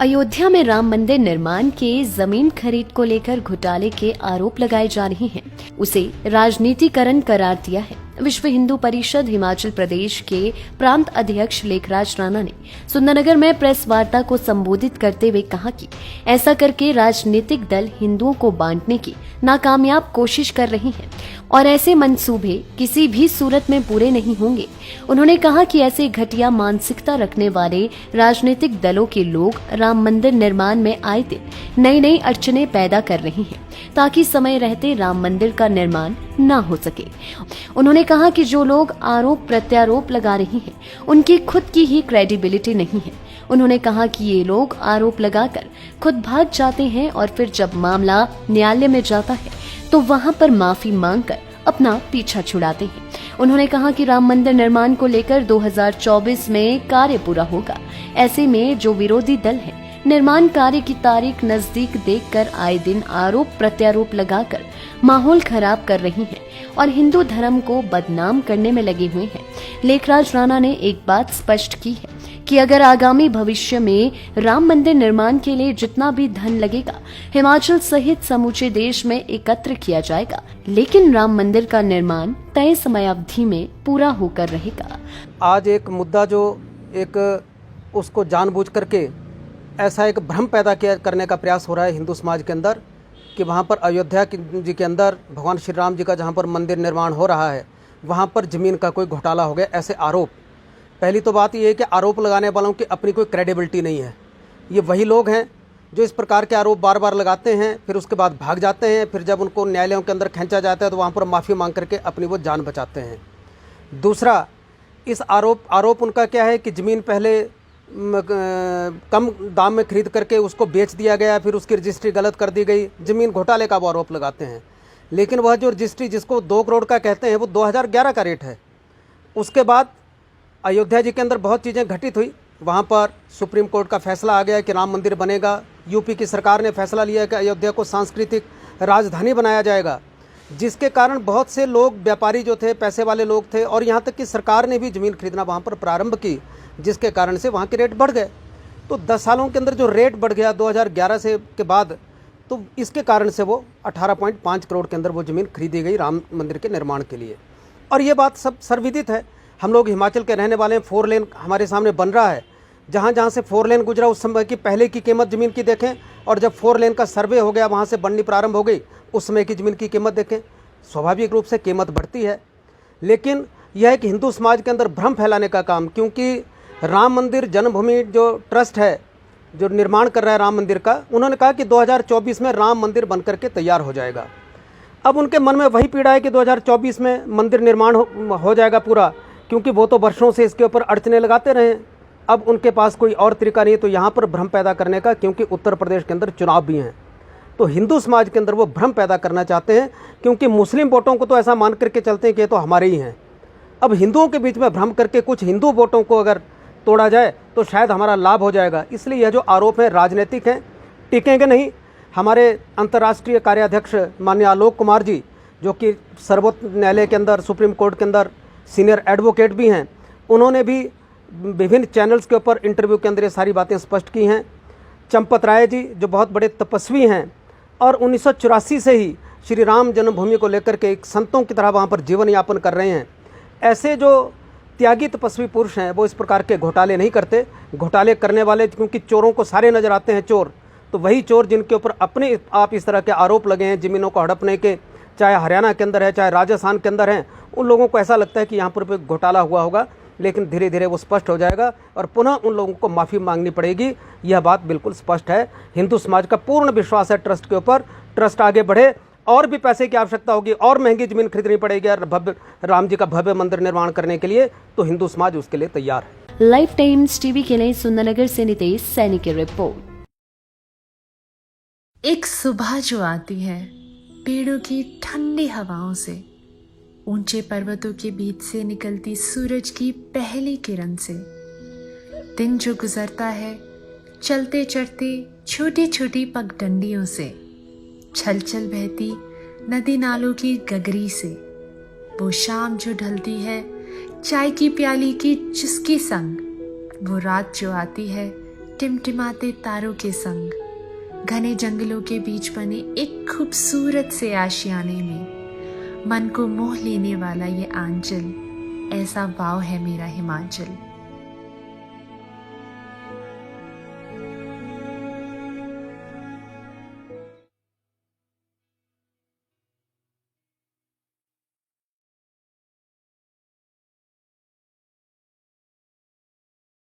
अयोध्या में राम मंदिर निर्माण के जमीन खरीद को लेकर घोटाले के आरोप लगाए जा रहे हैं, उसे राजनीतिकरण करार दिया है। विश्व हिंदू परिषद हिमाचल प्रदेश के प्रांत अध्यक्ष लेखराज राणा ने सुंदरनगर में प्रेस वार्ता को संबोधित करते हुए कहा कि ऐसा करके राजनीतिक दल हिंदुओं को बांटने की नाकामयाब कोशिश कर रही हैं और ऐसे मंसूबे किसी भी सूरत में पूरे नहीं होंगे। उन्होंने कहा कि ऐसे घटिया मानसिकता रखने वाले राजनीतिक दलों के लोग राम मंदिर निर्माण में आए दिन नई नई अड़चने पैदा कर रही हैं ताकि समय रहते राम मंदिर का निर्माण न हो सके। उन्होंने कहा कि जो लोग आरोप प्रत्यारोप लगा रहे हैं उनकी खुद की ही क्रेडिबिलिटी नहीं है। उन्होंने कहा कि ये लोग आरोप लगाकर खुद भाग जाते हैं और फिर जब मामला न्यायालय में जाता है तो वहां पर माफी मांगकर अपना पीछा छुड़ाते हैं। उन्होंने कहा कि राम मंदिर निर्माण को लेकर 2024 में कार्य पूरा होगा। ऐसे में जो विरोधी दल है निर्माण कार्य की तारीख नजदीक देखकर आए दिन आरोप प्रत्यारोप लगाकर माहौल खराब कर रही हैं और हिंदू धर्म को बदनाम करने में लगे हुए हैं। लेखराज राणा ने एक बात स्पष्ट की है कि अगर आगामी भविष्य में राम मंदिर निर्माण के लिए जितना भी धन लगेगा हिमाचल सहित समूचे देश में एकत्र किया जाएगा, लेकिन राम मंदिर का निर्माण तय समयावधि में पूरा होकर रहेगा। आज एक मुद्दा जो एक उसको जानबूझ करके ऐसा एक भ्रम पैदा करने का प्रयास हो रहा है हिंदू समाज के अंदर कि वहाँ पर अयोध्या जी के अंदर भगवान श्री राम जी का जहाँ पर मंदिर निर्माण हो रहा है वहाँ पर ज़मीन का कोई घोटाला हो गया, ऐसे आरोप। पहली तो बात ये है कि आरोप लगाने वालों की अपनी कोई क्रेडिबिलिटी नहीं है। ये वही लोग हैं जो इस प्रकार के आरोप बार बार लगाते हैं, फिर उसके बाद भाग जाते हैं, फिर जब उनको न्यायालयों के अंदर खींचा जाता है तो वहाँ पर माफ़ी मांग करके अपनी वो जान बचाते हैं। दूसरा, इस आरोप उनका क्या है कि ज़मीन पहले कम दाम में खरीद करके उसको बेच दिया गया, फिर उसकी रजिस्ट्री गलत कर दी गई, ज़मीन घोटाले का वो आरोप लगाते हैं। लेकिन वह जो रजिस्ट्री जिसको 2 करोड़ का कहते हैं वो 2011 का रेट है। उसके बाद अयोध्या जी के अंदर बहुत चीज़ें घटित हुई। वहाँ पर सुप्रीम कोर्ट का फैसला आ गया कि राम मंदिर बनेगा। यूपी की सरकार ने फैसला लिया कि अयोध्या को सांस्कृतिक राजधानी बनाया जाएगा, जिसके कारण बहुत से लोग व्यापारी जो थे, पैसे वाले लोग थे, और यहाँ तक कि सरकार ने भी ज़मीन खरीदना वहाँ पर प्रारंभ की, जिसके कारण से वहाँ के रेट बढ़ गए। तो 10 सालों के अंदर जो रेट बढ़ गया 2011 से के बाद, तो इसके कारण से वो 18.5 करोड़ के अंदर वो ज़मीन खरीदी गई राम मंदिर के निर्माण के लिए। और ये बात सब सर्वविदित है। हम लोग हिमाचल के रहने वाले हैं। 4 लेन हमारे सामने बन रहा है। जहाँ जहाँ से 4 लेन गुजरा उस समय की पहले की कीमत ज़मीन की देखें, और जब 4 लेन का सर्वे हो गया, वहाँ से बननी प्रारंभ हो गई, उस समय की ज़मीन की कीमत देखें। स्वाभाविक रूप से कीमत बढ़ती है। लेकिन यह है कि हिंदू समाज के अंदर भ्रम फैलाने का काम, क्योंकि राम मंदिर जन्मभूमि जो ट्रस्ट है जो निर्माण कर रहा है राम मंदिर का, उन्होंने कहा कि 2024 में राम मंदिर बनकर के तैयार हो जाएगा। अब उनके मन में वही पीड़ा है कि 2024 में मंदिर निर्माण हो जाएगा पूरा, क्योंकि वो तो वर्षों से इसके ऊपर अड़चने लगाते रहे। अब उनके पास कोई और तरीका नहीं है तो यहाँ पर भ्रम पैदा करने का, क्योंकि उत्तर प्रदेश के अंदर चुनाव भी हैं। तो हिंदू समाज के अंदर वो भ्रम पैदा करना चाहते हैं, क्योंकि मुस्लिम वोटों को तो ऐसा मान करके चलते हैं कि ये तो हमारे ही हैं। अब हिंदुओं के बीच में भ्रम करके कुछ हिंदू वोटों को अगर तोड़ा जाए तो शायद हमारा लाभ हो जाएगा। इसलिए यह जो आरोप है राजनीतिक हैं, टिकेंगे नहीं। हमारे अंतर्राष्ट्रीय कार्याध्यक्ष माननीय आलोक कुमार जी, जो कि सर्वोच्च न्यायालय के अंदर, सुप्रीम कोर्ट के अंदर सीनियर एडवोकेट भी हैं, उन्होंने भी विभिन्न चैनल्स के ऊपर इंटरव्यू के अंदर ये सारी बातें स्पष्ट की हैं। चंपत राय जी, जो बहुत बड़े तपस्वी हैं और 1984 से ही श्री राम जन्मभूमि को लेकर के एक संतों की तरह वहाँ पर जीवन यापन कर रहे हैं, ऐसे जो त्यागी तपस्वी पुरुष हैं वो इस प्रकार के घोटाले नहीं करते। घोटाले करने वाले, क्योंकि चोरों को सारे नज़र आते हैं चोर, तो वही चोर जिनके ऊपर अपने आप इस तरह के आरोप लगे हैं ज़मीनों को हड़पने के, चाहे हरियाणा के अंदर है चाहे राजस्थान के अंदर हैं, उन लोगों को ऐसा लगता है कि यहाँ पर घोटाला हुआ होगा। लेकिन धीरे धीरे वो स्पष्ट हो जाएगा और पुनः उन लोगों को माफ़ी मांगनी पड़ेगी। यह बात बिल्कुल स्पष्ट है। हिंदू समाज का पूर्ण विश्वास है ट्रस्ट के ऊपर। ट्रस्ट आगे बढ़े, और भी पैसे की आवश्यकता होगी, और महंगी ज़मीन खरीदनी पड़ेगी भव्य राम जी का भव्य मंदिर निर्माण करने के लिए, तो हिंदू समाज उसके लिए तैयार है। लाइफ टाइम्स टीवी के लिए सुंदरनगर से नितेश सैनी की रिपोर्ट। एक सुबह जो आती है पेड़ों की ठंडी हवाओं से, ऊंचे पर्वतों के बीच से निकलती सूरज की पहली किरण से, दिन जो गुजरता है चलते चढ़ते छोटी छोटी पगडंडियों से, छल छल बहती नदी नालों की गगरी से, वो शाम जो ढलती है चाय की प्याली की चुस्की संग, वो रात जो आती है टिमटिमाते तारों के संग घने जंगलों के बीच बने एक खूबसूरत से आशियाने में मन को मोह लेने वाला ये आंचल, ऐसा वाव है मेरा हिमाचल।